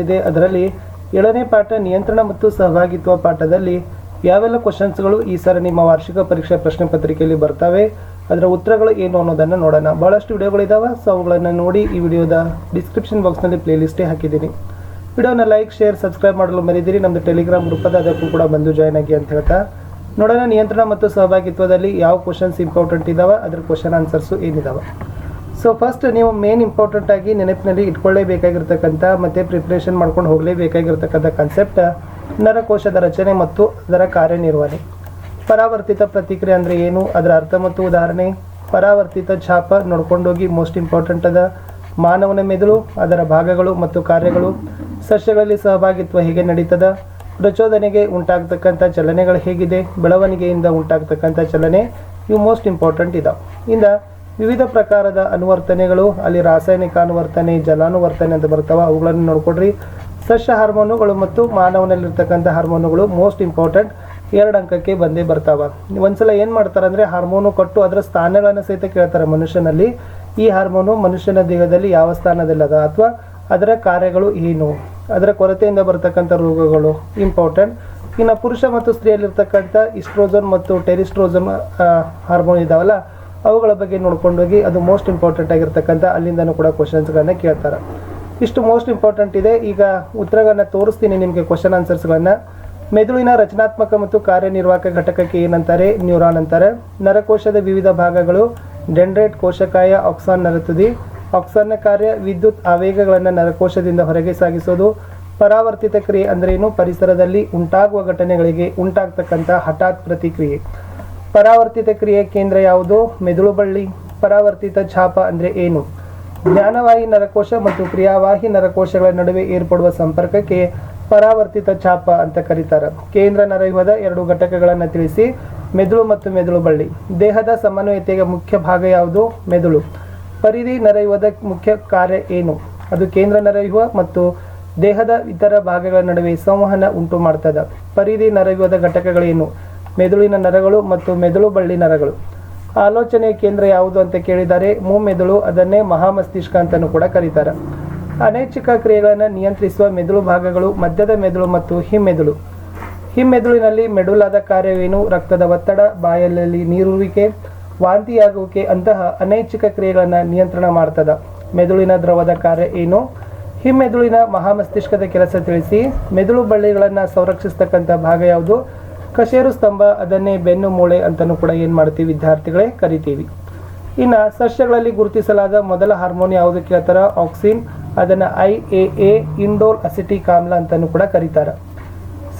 ಇದೆ. ಅದರಲ್ಲಿ 7ನೇ ಪಾಠ ನಿಯಂತ್ರಣ ಮತ್ತು ಸಹಭಾಗಿತ್ವ ಪಾಠದಲ್ಲಿ ಯಾವೆಲ್ಲ ಕ್ವಶನ್ಸ್ಗಳು ಈ ಸರಿ ನಿಮ್ಮ ವಾರ್ಷಿಕ ಪರೀಕ್ಷಾ ಪ್ರಶ್ನೆ ಪತ್ರಿಕೆಯಲ್ಲಿ ಬರ್ತವೆ, ಅದರ ಉತ್ತರಗಳು ಏನು ಅನ್ನೋದನ್ನು ನೋಡೋಣ. ಭಾಳಷ್ಟು ವಿಡಿಯೋಗಳಿದ್ದಾವೆ, ಸೊ ಅವುಗಳನ್ನು ನೋಡಿ ಈ ವಿಡಿಯೋದ ಡಿಸ್ಕ್ರಿಪ್ಷನ್ ಬಾಕ್ಸ್ನಲ್ಲಿ ಪ್ಲೇಲಿಸ್ಟೇ ಹಾಕಿದ್ದೀನಿ. ವಿಡಿಯೋನ ಲೈಕ್, ಶೇರ್, ಸಬ್ಸ್ಕ್ರೈಬ್ ಮಾಡಲು ಮರಿದಿರಿ. ನಮ್ಮದು ಟೆಲಿಗ್ರಾಮ್ ಗ್ರೂಪ್ ಅದ, ಅದಕ್ಕೂ ಕೂಡ ಬಂದು ಜಾಯ್ನ್ ಆಗಿ ಅಂತ ಹೇಳ್ತಾ ನೋಡೋಣ. ನಿಯಂತ್ರಣ ಮತ್ತು ಸಹಭಾಗಿತ್ವದಲ್ಲಿ ಯಾವ ಕ್ವಶನ್ಸ್ ಇಂಪಾರ್ಟೆಂಟ್ ಇದ್ದಾವೆ, ಅದರ ಕ್ವಶನ್ ಆನ್ಸರ್ಸು ಏನಿದ್ದಾವೆ. ಸೊ ಫಸ್ಟ್ ನೀವು ಮೇನ್ ಇಂಪಾರ್ಟೆಂಟ್ ಆಗಿ ನೆನಪಿನಲ್ಲಿ ಇಟ್ಕೊಳ್ಳೇಬೇಕಾಗಿರ್ತಕ್ಕಂಥ ಮತ್ತು ಪ್ರಿಪ್ರೇಷನ್ ಮಾಡ್ಕೊಂಡು ಹೋಗಲೇಬೇಕಾಗಿರ್ತಕ್ಕಂಥ ಕಾನ್ಸೆಪ್ಟ್ ನರಕೋಶದ ರಚನೆ ಮತ್ತು ಅದರ ಕಾರ್ಯನಿರ್ವಹಣೆ. ಪರಾವರ್ತಿತ ಪ್ರತಿಕ್ರಿಯೆ ಅಂದರೆ ಏನು, ಅದರ ಅರ್ಥ ಮತ್ತು ಉದಾಹರಣೆ. ಪರಾವರ್ತಿತ ಛಾಪ ನೋಡ್ಕೊಂಡೋಗಿ ಮೋಸ್ಟ್ ಇಂಪಾರ್ಟೆಂಟ್ ಅದ. ಮಾನವನ ಮೆದುಳು, ಅದರ ಭಾಗಗಳು ಮತ್ತು ಕಾರ್ಯಗಳು. ಸಸ್ಯಗಳಲ್ಲಿ ಸಹಭಾಗಿತ್ವ ಹೇಗೆ ನಡೀತದ. ಪ್ರಚೋದನೆಗೆ ಉಂಟಾಗ್ತಕ್ಕಂಥ ಚಲನೆಗಳು ಹೇಗಿದೆ, ಬೆಳವಣಿಗೆಯಿಂದ ಉಂಟಾಗ್ತಕ್ಕಂಥ ಚಲನೆ, ಇವು ಮೋಸ್ಟ್ ಇಂಪಾರ್ಟೆಂಟ್ ಇದಾವೆ. ಇಂದ ವಿವಿಧ ಪ್ರಕಾರದ ಅನುವರ್ತನೆಗಳು, ಅಲ್ಲಿ ರಾಸಾಯನಿಕ ಅನುವರ್ತನೆ, ಜಲಾನುವರ್ತನೆ ಅಂತ ಬರ್ತಾವೆ, ಅವುಗಳನ್ನು ನೋಡ್ಕೊಡ್ರಿ. ಸಸ್ಯ ಹಾರ್ಮೋನುಗಳು ಮತ್ತು ಮಾನವನಲ್ಲಿರ್ತಕ್ಕಂಥ ಹಾರ್ಮೋನುಗಳು ಮೋಸ್ಟ್ ಇಂಪಾರ್ಟೆಂಟ್, 2 ಅಂಕಕ್ಕೆ ಬಂದೇ ಬರ್ತಾವೆ. ಒಂದ್ಸಲ ಏನು ಮಾಡ್ತಾರೆ ಅಂದರೆ ಹಾರ್ಮೋನು ಕೊಟ್ಟು ಅದರ ಸ್ಥಾನಗಳನ್ನು ಸಹಿತ ಕೇಳ್ತಾರೆ. ಮನುಷ್ಯನಲ್ಲಿ ಈ ಹಾರ್ಮೋನು ಮನುಷ್ಯನ ದೇಹದಲ್ಲಿ ಯಾವ ಸ್ಥಾನದಲ್ಲದ ಅಥವಾ ಅದರ ಕಾರ್ಯಗಳು ಏನು, ಅದರ ಕೊರತೆಯಿಂದ ಬರ್ತಕ್ಕಂಥ ರೋಗಗಳು ಇಂಪಾರ್ಟೆಂಟ್. ಇನ್ನು ಪುರುಷ ಮತ್ತು ಸ್ತ್ರೀಯಲ್ಲಿರ್ತಕ್ಕಂಥ ಇಸ್ಟ್ರೋಜನ್ ಮತ್ತು ಟೆರಿಸ್ಟ್ರೋಜನ್ ಹಾರ್ಮೋನ್ ಇದಾವಲ್ಲ, ಅವುಗಳ ಬಗ್ಗೆ ನೋಡ್ಕೊಂಡೋಗಿ ಅದು ಮೋಸ್ಟ್ ಇಂಪಾರ್ಟೆಂಟ್ ಆಗಿರ್ತಕ್ಕಂಥ ಅಲ್ಲಿಂದನೂ ಕೂಡ ಕ್ವಶನ್ಸ್ಗಳನ್ನ ಕೇಳ್ತಾರೆ. ಇಷ್ಟು ಮೋಸ್ಟ್ ಇಂಪಾರ್ಟೆಂಟ್ ಇದೆ. ಈಗ ಉತ್ತರಗಳನ್ನ ತೋರಿಸ್ತೀನಿ ನಿಮಗೆ, ಕ್ವಶನ್ ಆನ್ಸರ್ಸ್ಗಳನ್ನ. ಮೆದುಳಿನ ರಚನಾತ್ಮಕ ಮತ್ತು ಕಾರ್ಯನಿರ್ವಾಹಕ ಘಟಕಕ್ಕೆ ಏನಂತಾರೆ, ನ್ಯೂರಾನ್ ಅಂತಾರೆ. ನರಕೋಶದ ವಿವಿಧ ಭಾಗಗಳು, ಡೆಂಡ್ರೈಟ್, ಕೋಶಕಾಯ, ಆಕ್ಸಾನ್, ನರತುದಿ. ಆಕ್ಸಾನ್ನ ಕಾರ್ಯ ವಿದ್ಯುತ್ ಆವೇಗಗಳನ್ನು ನರಕೋಶದಿಂದ ಹೊರಗೆ ಸಾಗಿಸೋದು. ಪರಾವರ್ತಿತ ಕ್ರಿಯೆ ಅಂದ್ರೇನು, ಪರಿಸರದಲ್ಲಿ ಉಂಟಾಗುವ ಘಟನೆಗಳಿಗೆ ಉಂಟಾಗ್ತಕ್ಕಂಥ ಹಠಾತ್ ಪ್ರತಿಕ್ರಿಯೆ. ಪರಾವರ್ತಿತ ಕ್ರಿಯೆ ಕೇಂದ್ರ ಯಾವುದು, ಮೆದುಳು ಬಳ್ಳಿ. ಪರಾವರ್ತಿತ ಛಾಪ ಅಂದರೆ ಏನು, ಜ್ಞಾನವಾಹಿ ನರಕೋಶ ಮತ್ತು ಕ್ರಿಯಾವಾಹಿ ನರಕೋಶಗಳ ನಡುವೆ ಏರ್ಪಡುವ ಸಂಪರ್ಕಕ್ಕೆ ಪರಾವರ್ತಿತ ಛಾಪ ಅಂತ ಕರೀತಾರೆ. ಕೇಂದ್ರ ನರವ್ಯೂಹದ 2 ಘಟಕಗಳನ್ನು ತಿಳಿಸಿ, ಮೆದುಳು ಮತ್ತು ಮೆದುಳು ಬಳ್ಳಿ. ದೇಹದ ಸಮನ್ವಯತೆಗೆ ಮುಖ್ಯ ಭಾಗ ಯಾವುದು, ಮೆದುಳು. ಪರಿಧಿ ನರವ್ಯೂಹದ ಮುಖ್ಯ ಕಾರ್ಯ ಏನು, ಅದು ಕೇಂದ್ರ ನರವ್ಯೂಹ ಮತ್ತು ದೇಹದ ಇತರ ಭಾಗಗಳ ನಡುವೆ ಸಂವಹನ ಉಂಟು ಮಾಡ್ತದೆ. ಪರಿಧಿ ನರವ್ಯೂಹದ ಘಟಕಗಳೇನು, ಮೆದುಳಿನ ನರಗಳು ಮತ್ತು ಮೆದುಳು ಬಳ್ಳಿ ನರಗಳು. ಆಲೋಚನೆಯ ಕೇಂದ್ರ ಯಾವುದು ಅಂತ ಕೇಳಿದ್ದಾರೆ, ಮೆದುಳು, ಅದನ್ನೇ ಮಹಾಮಸ್ತಿಷ್ಕ ಅಂತಲೂ ಕೂಡ ಕರೀತಾರೆ. ಅನೈಚ್ಛಿಕ ಕ್ರಿಯೆಗಳನ್ನು ನಿಯಂತ್ರಿಸುವ ಮೆದುಳು ಭಾಗಗಳು, ಮಧ್ಯದ ಮೆದುಳು ಮತ್ತು ಹಿಮ್ಮೆದುಳು. ಹಿಮ್ಮೆದುಳಿನಲ್ಲಿ ಮೆಡುಲಾದ ಕಾರ್ಯವೇನು, ರಕ್ತದ ಒತ್ತಡ, ಬಾಯಲ್ಲಿ ನೀರುರುವಿಕೆ, ವಾಂತಿಯಾಗುವಿಕೆ ಅಂತಹ ಅನೈಚ್ಛಿಕ ಕ್ರಿಯೆಗಳನ್ನು ನಿಯಂತ್ರಣ ಮಾಡ್ತದ. ಮೆದುಳಿನ ದ್ರವದ ಕಾರ್ಯ ಏನು, ಹಿಮ್ಮೆದುಳಿನ ಮಹಾಮಸ್ತಿಷ್ಕದ ಕೆಲಸ ತಿಳಿಸಿ. ಮೆದುಳು ಬಳ್ಳಿಗಳನ್ನು ಸಂರಕ್ಷಿಸ್ತಕ್ಕಂಥ ಭಾಗ ಯಾವುದು, ಕಶೇರು ಸ್ತಂಭ, ಅದನ್ನೇ ಬೆನ್ನು ಮೂಳೆ ಅಂತಲೂ ಕೂಡ ಏನು ಮಾಡ್ತೀವಿ ವಿದ್ಯಾರ್ಥಿಗಳೇ ಕರಿತೀವಿ. ಇನ್ನು ಸಸ್ಯಗಳಲ್ಲಿ ಗುರುತಿಸಲಾದ ಮೊದಲ ಹಾರ್ಮೋನ್ ಯಾವುದು ಕೇಳ್ತಾರೆ, ಆಕ್ಸಿನ್, ಅದನ್ನು IAA ಇಂಡೋಲ್ ಅಸಿಟಿಕ್ ಆಮ್ಲ ಅಂತಲೂ ಕೂಡ ಕರೀತಾರೆ.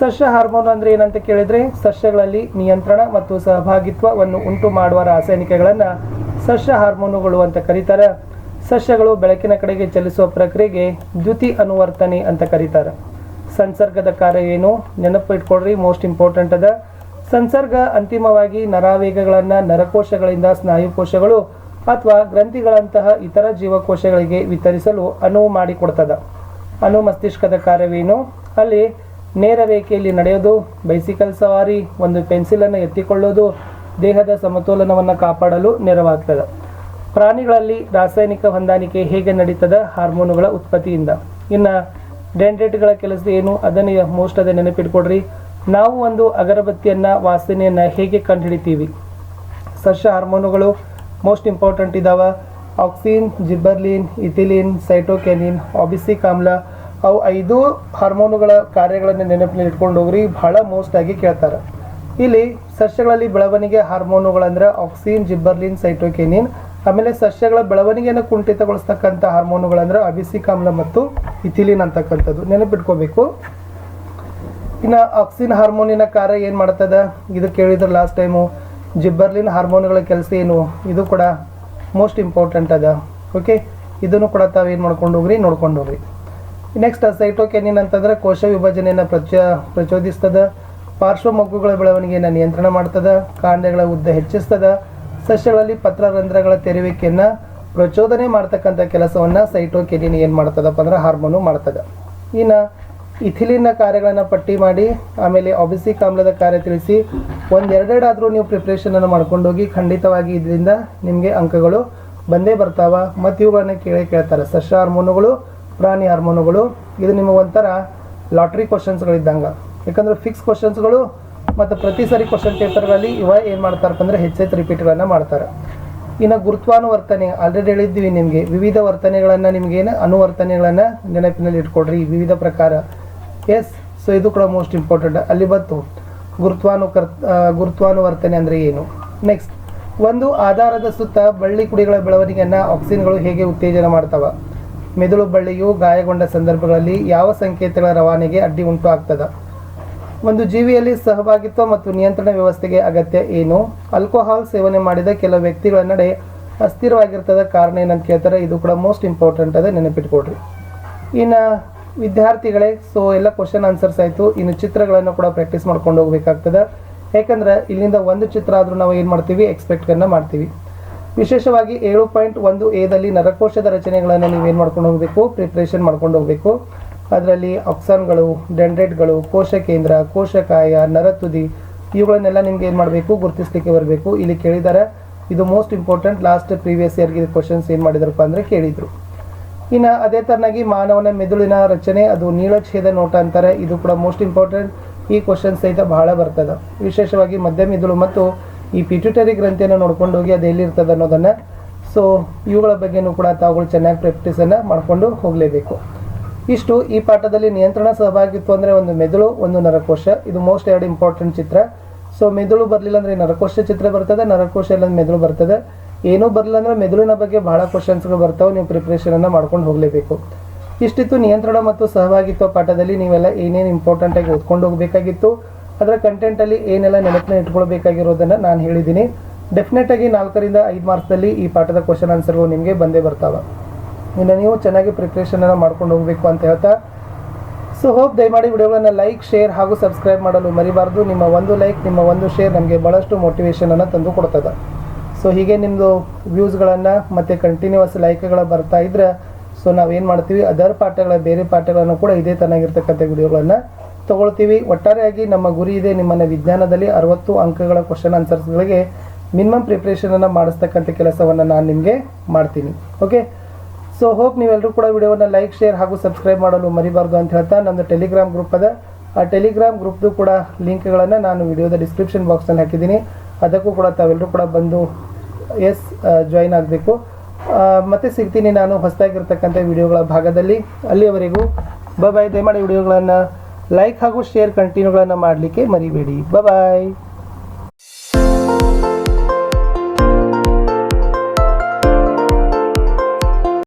ಸಸ್ಯ ಹಾರ್ಮೋನ್ ಅಂದರೆ ಏನಂತ ಕೇಳಿದರೆ, ಸಸ್ಯಗಳಲ್ಲಿ ನಿಯಂತ್ರಣ ಮತ್ತು ಸಹಭಾಗಿತ್ವವನ್ನು ಉಂಟು ಮಾಡುವ ರಾಸಾಯನಿಕಗಳನ್ನು ಸಸ್ಯ ಹಾರ್ಮೋನುಗಳು ಅಂತ ಕರೀತಾರೆ. ಸಸ್ಯಗಳು ಬೆಳಕಿನ ಕಡೆಗೆ ಚಲಿಸುವ ಪ್ರಕ್ರಿಯೆಗೆ ದ್ಯುತಿ ಅನುವರ್ತನೆ ಅಂತ ಕರೀತಾರೆ. ಸಂಸರ್ಗದ ಕಾರ್ಯ ಏನು, ನೆನಪು ಇಟ್ಕೊಳ್ರಿ, ಮೋಸ್ಟ್ ಇಂಪಾರ್ಟೆಂಟ್ ಅದ. ಸಂಸರ್ಗ ಅಂತಿಮವಾಗಿ ನರಾವೇಗಗಳನ್ನು ನರಕೋಶಗಳಿಂದ ಸ್ನಾಯುಕೋಶಗಳು ಅಥವಾ ಗ್ರಂಥಿಗಳಂತಹ ಇತರ ಜೀವಕೋಶಗಳಿಗೆ ವಿತರಿಸಲು ಅನುವು ಮಾಡಿಕೊಡ್ತದ. ಮಸ್ತಿಷ್ಕದ ಕಾರ್ಯವೇನು, ಅಲ್ಲಿ ನೇರ ರೇಖೆಯಲ್ಲಿ ನಡೆಯೋದು, ಬೈಸಿಕಲ್ ಸವಾರಿ, ಒಂದು ಪೆನ್ಸಿಲನ್ನು ಎತ್ತಿಕೊಳ್ಳೋದು ದೇಹದ ಸಮತೋಲನವನ್ನು ಕಾಪಾಡಲು ನೆರವಾಗ್ತದೆ. ಪ್ರಾಣಿಗಳಲ್ಲಿ ರಾಸಾಯನಿಕ ಹೊಂದಾಣಿಕೆ ಹೇಗೆ ನಡೀತದ, ಹಾರ್ಮೋನುಗಳ ಉತ್ಪತ್ತಿಯಿಂದ. ಇನ್ನು ಡೆಂಡ್ರೈಟ್ಗಳ ಕೆಲಸ ಏನು, ಅದನ್ನು ಮೋಸ್ಟ್ ಅದೇ ನೆನಪಿಟ್ಕೊಡ್ರಿ. ನಾವು ಒಂದು ಅಗರಬತ್ತಿಯನ್ನು ವಾಸನೆಯನ್ನು ಹೇಗೆ ಕಂಡುಹಿಡಿತೀವಿ, ಸಸ್ಯ ಹಾರ್ಮೋನುಗಳು ಮೋಸ್ಟ್ ಇಂಪಾರ್ಟೆಂಟ್ ಇದ್ದಾವೆ. ಆಕ್ಸಿನ್, ಜಿಬ್ಬರ್ಲಿನ್, ಇಥಿಲಿನ್, ಸೈಟೋಕೆನಿನ್, ಆಬಿಸಿಕ್ ಆಮ್ಲ, ಅವು 5 ಹಾರ್ಮೋನುಗಳ ಕಾರ್ಯಗಳನ್ನು ನೆನಪಿನಲ್ಲಿ ಇಟ್ಕೊಂಡು ಹೋಗ್ರಿ, ಬಹಳ ಮೋಸ್ಟ್ ಆಗಿ ಕೇಳ್ತಾರೆ. ಇಲ್ಲಿ ಸಸ್ಯಗಳಲ್ಲಿ ಬೆಳವಣಿಗೆ ಹಾರ್ಮೋನುಗಳಂದ್ರೆ ಆಕ್ಸಿನ್, ಜಿಬ್ಬರ್ಲಿನ್, ಸೈಟೋಕೆನಿನ್. ಆಮೇಲೆ ಸಸ್ಯಗಳ ಬೆಳವಣಿಗೆಯನ್ನು ಕುಂಠಿತಗೊಳಿಸ್ತಕ್ಕಂಥ ಹಾರ್ಮೋನುಗಳಂದ್ರೆ ಅಬಿಸಿಕ್ ಆಮ್ಲ ಮತ್ತು ಇಥಿಲಿನ್ ಅಂತಕ್ಕಂಥದ್ದು ನೆನಪಿಟ್ಕೋಬೇಕು. ಇನ್ನು ಆಕ್ಸಿನ್ ಹಾರ್ಮೋನಿನ ಕಾರ್ಯ ಏನು ಮಾಡ್ತದೆ, ಇದು ಕೇಳಿದ್ರೆ ಲಾಸ್ಟ್ ಟೈಮು. ಜಿಬ್ಬರ್ಲಿನ್ ಹಾರ್ಮೋನುಗಳ ಕೆಲಸ ಏನು, ಇದು ಕೂಡ ಮೋಸ್ಟ್ ಇಂಪಾರ್ಟೆಂಟ್ ಅದ. ಓಕೆ, ಇದನ್ನು ಕೂಡ ತಾವೇನು ಮಾಡ್ಕೊಂಡು ಹೋಗ್ರಿ, ನೋಡ್ಕೊಂಡು ಹೋಗ್ರಿ. ನೆಕ್ಸ್ಟ್ ಸೈಟೋಕೆನಿನ್ ಅಂತಂದ್ರೆ ಕೋಶ ವಿಭಜನೆಯನ್ನು ಪ್ರಚೋದಿಸ್ತದೆ. ಪಾರ್ಶ್ವ ಮಗ್ಗುಗಳ ಬೆಳವಣಿಗೆಯನ್ನು ನಿಯಂತ್ರಣ ಮಾಡ್ತದೆ. ಕಾಂಡಗಳ ಉದ್ದ ಹೆಚ್ಚಿಸ್ತದೆ. ಸಸ್ಯಗಳಲ್ಲಿ ಪತ್ರರಂಧ್ರಗಳ ತೆರೆಯುವಿಕೆಯನ್ನು ಪ್ರಚೋದನೆ ಮಾಡ್ತಕ್ಕಂಥ ಕೆಲಸವನ್ನು ಸೈಟೋಕೆನಿನ್ ಏನು ಮಾಡ್ತದಪ್ಪ ಅಂದ್ರೆ ಹಾರ್ಮೋನು ಮಾಡ್ತದೆ. ಇನ್ನು ಇಥಿಲಿನ್ನ ಕಾರ್ಯಗಳನ್ನು ಪಟ್ಟಿ ಮಾಡಿ ಆಮೇಲೆ ಆಬಿಸಿಕ್ ಆಮ್ಲದ ಕಾರ್ಯ ತಿಳಿಸಿ. ಒಂದೆರಡೆರಡಾದರೂ ನೀವು ಪ್ರಿಪ್ರೇಷನನ್ನು ಮಾಡ್ಕೊಂಡೋಗಿ ಖಂಡಿತವಾಗಿ ಇದರಿಂದ ನಿಮಗೆ ಅಂಕಗಳು ಬಂದೇ ಬರ್ತಾವ. ಮತ್ತು ಇವುಗಳನ್ನ ಕೇಳ್ತಾರೆ, ಸಸ್ಯ ಹಾರ್ಮೋನುಗಳು ಪ್ರಾಣಿ ಹಾರ್ಮೋನುಗಳು. ಇದು ನಿಮಗೆ ಒಂಥರ ಲಾಟ್ರಿ ಕ್ವಶನ್ಸ್ಗಳಿದ್ದಂಗೆ, ಯಾಕಂದರೆ ಫಿಕ್ಸ್ ಕ್ವಶನ್ಸ್ಗಳು ಮತ್ತು ಪ್ರತಿ ಸರಿ ಕ್ವಶನ್ ಪೇಪರ್ಗಳಲ್ಲಿ ಏನು ಮಾಡ್ತಾರಪ್ಪ ಅಂದರೆ ಹೆಚ್ಚೆಚ್ಚು ರಿಪೀಟ್ಗಳನ್ನು ಮಾಡ್ತಾರೆ. ಇನ್ನು ಗುರುತ್ವಾನುವರ್ತನೆ ಆಲ್ರೆಡಿ ಹೇಳಿದ್ವಿ ನಿಮಗೆ, ವಿವಿಧ ವರ್ತನೆಗಳನ್ನು ನಿಮಗೇನು ಅನುವರ್ತನೆಗಳನ್ನು ನೆನಪಿನಲ್ಲಿ ಇಟ್ಕೊಡ್ರಿ, ವಿವಿಧ ಪ್ರಕಾರ. ಎಸ್, ಸೊ ಇದು ಕೂಡ ಮೋಸ್ಟ್ ಇಂಪಾರ್ಟೆಂಟ್. ಅಲ್ಲಿ ಬಂತು ಗುರುತ್ವಾನುವರ್ತನೆ ಅಂದರೆ ಏನು. ನೆಕ್ಸ್ಟ್, ಒಂದು ಆಧಾರದ ಸುತ್ತ ಬಳ್ಳಿ ಕುಡಿಗಳ ಬೆಳವಣಿಗೆಯನ್ನು ಆಕ್ಸಿನ್ಗಳು ಹೇಗೆ ಉತ್ತೇಜನ ಮಾಡ್ತವೆ. ಮೆದುಳು ಬಳ್ಳಿಯು ಗಾಯಗೊಂಡ ಸಂದರ್ಭಗಳಲ್ಲಿ ಯಾವ ಸಂಕೇತಗಳ ರವಾನೆಗೆ ಅಡ್ಡಿ ಉಂಟು ಆಗ್ತದೆ. ಒಂದು ಜೀವಿಯಲ್ಲಿ ಸಹಭಾಗಿತ್ವ ಮತ್ತು ನಿಯಂತ್ರಣ ವ್ಯವಸ್ಥೆಗೆ ಅಗತ್ಯ ಏನು. ಆಲ್ಕೋಹಾಲ್ ಸೇವನೆ ಮಾಡಿದ ಕೆಲವು ವ್ಯಕ್ತಿಗಳ ನಡೆ ಅಸ್ಥಿರವಾಗಿರ್ತದ ಕಾರಣ ಏನಂತ ಕೇಳ್ತಾರೆ. ಇದು ಕೂಡ ಮೋಸ್ಟ್ ಇಂಪಾರ್ಟೆಂಟ್ ಅದ, ನೆನಪಿಟ್ಕೊಡ್ರಿ. ಇನ್ನು ವಿದ್ಯಾರ್ಥಿಗಳೇ, ಸೊ ಎಲ್ಲ ಕ್ವಶನ್ ಆನ್ಸರ್ಸ್ ಆಯಿತು. ಇನ್ನು ಚಿತ್ರಗಳನ್ನು ಕೂಡ ಪ್ರಾಕ್ಟೀಸ್ ಮಾಡ್ಕೊಂಡು ಹೋಗ್ಬೇಕಾಗ್ತದೆ. ಯಾಕಂದ್ರೆ ಇಲ್ಲಿಂದ ಒಂದು ಚಿತ್ರ ಆದರೂ ನಾವು ಏನು ಮಾಡ್ತೀವಿ, ಎಕ್ಸ್ಪೆಕ್ಟನ್ನು ಮಾಡ್ತೀವಿ. ವಿಶೇಷವಾಗಿ 7.1 ನರಕೋಶದ ರಚನೆಗಳನ್ನು ನೀವೇನು ಮಾಡ್ಕೊಂಡು ಹೋಗಬೇಕು, ಪ್ರಿಪ್ರೇಷನ್ ಮಾಡ್ಕೊಂಡು ಹೋಗಬೇಕು. ಅದರಲ್ಲಿ ಆಕ್ಸಾನ್ಗಳು, ಡೆಂಡ್ರೈಟ್ಗಳು, ಕೋಶ ಕೇಂದ್ರ, ಕೋಶಕಾಯ, ನರತುದಿ ಇವುಗಳನ್ನೆಲ್ಲ ನಿಮ್ಗೆ ಏನು ಮಾಡಬೇಕು, ಗುರುತಿಸಲಿಕ್ಕೆ ಬರಬೇಕು. ಇಲ್ಲಿ ಕೇಳಿದ್ದಾರೆ, ಇದು ಮೋಸ್ಟ್ ಇಂಪಾರ್ಟೆಂಟ್. ಲಾಸ್ಟ್ ಪ್ರೀವಿಯಸ್ ಇಯರ್ಗೆ ಕ್ವಶನ್ಸ್ ಏನು ಮಾಡಿದ್ರಪ್ಪ ಅಂದರೆ ಕೇಳಿದರು. ಇನ್ನು ಅದೇ ಥರನಾಗಿ ಮಾನವನ ಮೆದುಳಿನ ರಚನೆ, ಅದು ನೀಳಛೇದ ನೋಟ ಅಂತಾರೆ. ಇದು ಕೂಡ ಮೋಸ್ಟ್ ಇಂಪಾರ್ಟೆಂಟ್. ಈ ಕ್ವಶನ್ ಸಹಿತ ಬಹಳ ಬರ್ತದೆ. ವಿಶೇಷವಾಗಿ ಮಧ್ಯ ಮೆದುಳು ಮತ್ತು ಈ ಪಿಟ್ಯೂಟರಿ ಗ್ರಂಥಿಯನ್ನು ನೋಡ್ಕೊಂಡು ಹೋಗಿ ಅದು ಎಲ್ಲಿರ್ತದೆ ಅನ್ನೋದನ್ನು. ಸೊ ಇವುಗಳ ಬಗ್ಗೆನೂ ಕೂಡ ತಾವುಗಳು ಚೆನ್ನಾಗಿ ಪ್ರಾಕ್ಟೀಸನ್ನು ಮಾಡಿಕೊಂಡು ಹೋಗಲೇಬೇಕು. ಇಷ್ಟು ಈ ಪಾಠದಲ್ಲಿ. ನಿಯಂತ್ರಣ ಸಹಭಾಗಿತ್ವ ಅಂದರೆ ಒಂದು ಮೆದುಳು, ಒಂದು ನರಕೋಶ. ಇದು ಮೋಸ್ಟ್ ಎರಡು ಇಂಪಾರ್ಟೆಂಟ್ ಚಿತ್ರ. ಸೊ ಮೆದುಳು ಬರಲಿಲ್ಲ ಅಂದರೆ ನರಕೋಶ ಚಿತ್ರ ಬರ್ತದೆ, ನರಕೋಶ ಇಲ್ಲ ಮೆದುಳು ಬರ್ತದೆ. ಏನೂ ಬರಲಿಲ್ಲ ಅಂದರೆ ಮೆದುಳಿನ ಬಗ್ಗೆ ಬಹಳ ಕ್ವಶನ್ಸ್ಗಳು ಬರ್ತಾವೆ, ನೀವು ಪ್ರಿಪ್ರೇಷನನ್ನು ಮಾಡ್ಕೊಂಡು ಹೋಗಲೇಬೇಕು. ಇಷ್ಟಿತ್ತು ನಿಯಂತ್ರಣ ಮತ್ತು ಸಹಭಾಗಿತ್ವ ಪಾಠದಲ್ಲಿ. ನೀವೆಲ್ಲ ಏನೇನು ಇಂಪಾರ್ಟೆಂಟಾಗಿ ಓದ್ಕೊಂಡು ಹೋಗಬೇಕಾಗಿತ್ತು, ಅದರ ಕಂಟೆಂಟಲ್ಲಿ ಏನೆಲ್ಲ ನೆನಪಿನ ಇಟ್ಕೊಳ್ಬೇಕಾಗಿರೋದನ್ನು ನಾನು ಹೇಳಿದ್ದೀನಿ. ಡೆಫಿನೆಟಾಗಿ 4 ರಿಂದ 5 ಮಾರ್ಕ್ಸ್ದಲ್ಲಿ ಈ ಪಾಠದ ಕ್ವಶನ್ ಆನ್ಸರ್ಗಳು ನಿಮಗೆ ಬಂದೇ ಬರ್ತಾವೆ. ಇನ್ನು ನೀವು ಚೆನ್ನಾಗಿ ಪ್ರಿಪ್ರೇಷನನ್ನು ಮಾಡ್ಕೊಂಡು ಹೋಗಬೇಕು ಅಂತ ಹೇಳ್ತಾ, ಸೊ ಹೋಪ್ ದಯಮಾಡಿ ವಿಡಿಯೋಗಳನ್ನು ಲೈಕ್, ಶೇರ್ ಹಾಗೂ ಸಬ್ಸ್ಕ್ರೈಬ್ ಮಾಡಲು ಮರಿಬಾರ್ದು. ನಿಮ್ಮ ಒಂದು ಲೈಕ್, ನಿಮ್ಮ ಒಂದು ಶೇರ್ ನಮಗೆ ಭಾಳಷ್ಟು ಮೋಟಿವೇಶನನ್ನು ತಂದು ಕೊಡ್ತದೆ. ಸೊ ಹೀಗೆ ನಿಮ್ಮದು ವ್ಯೂಸ್ಗಳನ್ನು ಮತ್ತು ಕಂಟಿನ್ಯೂಸ್ ಲೈಕ್ಗಳು ಬರ್ತಾ ಇದ್ದರೆ, ಸೊ ನಾವೇನು ಮಾಡ್ತೀವಿ, ಅದರ್ ಪಾಠಗಳ ಬೇರೆ ಪಾಠಗಳನ್ನು ಕೂಡ ಇದೇ ತನಾಗಿರ್ತಕ್ಕಂಥ ವಿಡಿಯೋಗಳನ್ನು ತೊಗೊಳ್ತೀವಿ. ಒಟ್ಟಾರೆಯಾಗಿ ನಮ್ಮ ಗುರಿ ಇದೆ, ನಿಮ್ಮನ್ನು ವಿಜ್ಞಾನದಲ್ಲಿ 60 ಅಂಕಗಳ ಕ್ವಶನ್ ಆನ್ಸರ್ಸ್ಗಳಿಗೆ ಮಿನಿಮಮ್ ಪ್ರಿಪ್ರೇಷನನ್ನು ಮಾಡಿಸ್ತಕ್ಕಂಥ ಕೆಲಸವನ್ನು ನಾನು ನಿಮಗೆ ಮಾಡ್ತೀನಿ. ಓಕೆ, ಸೊ ಹೋಪ್ ನೀವೆಲ್ಲರೂ ಕೂಡ ವಿಡಿಯೋವನ್ನು ಲೈಕ್, ಶೇರ್ ಹಾಗೂ ಸಬ್ಸ್ಕ್ರೈಬ್ ಮಾಡಲು ಮರಿಬಾರ್ದು ಅಂತ ಹೇಳ್ತಾ, ನಮ್ಮದು ಟೆಲಿಗ್ರಾಮ್ ಗ್ರೂಪ್ ಅದ. ಆ ಟೆಲಿಗ್ರಾಮ್ ಗ್ರೂಪ್ದು ಕೂಡ ಲಿಂಕ್ಗಳನ್ನು ನಾನು ವಿಡಿಯೋದ ಡಿಸ್ಕ್ರಿಪ್ಷನ್ ಬಾಕ್ಸಲ್ಲಿ ಹಾಕಿದ್ದೀನಿ. ಅದಕ್ಕೂ ಕೂಡ ತಾವೆಲ್ಲರೂ ಕೂಡ ಬಂದು ಜಾಯಿನ್ ಆಗಬೇಕು. ಮತ್ತೆ ಸಿಗ್ತೀನಿ ನಾನು ಹೊಸದಾಗಿರ್ತಕ್ಕಂಥ ವಿಡಿಯೋಗಳ ಭಾಗದಲ್ಲಿ. ಅಲ್ಲಿಯವರೆಗೂ ಬಾಯ್. ದಯಮಾಡಿ ವಿಡಿಯೋಗಳನ್ನು ಲೈಕ್ ಹಾಗೂ ಶೇರ್ ಕಂಟಿನ್ಯೂಗಳನ್ನು ಮಾಡಲಿಕ್ಕೆ ಮರಿಬೇಡಿ. ಬಾಯ್.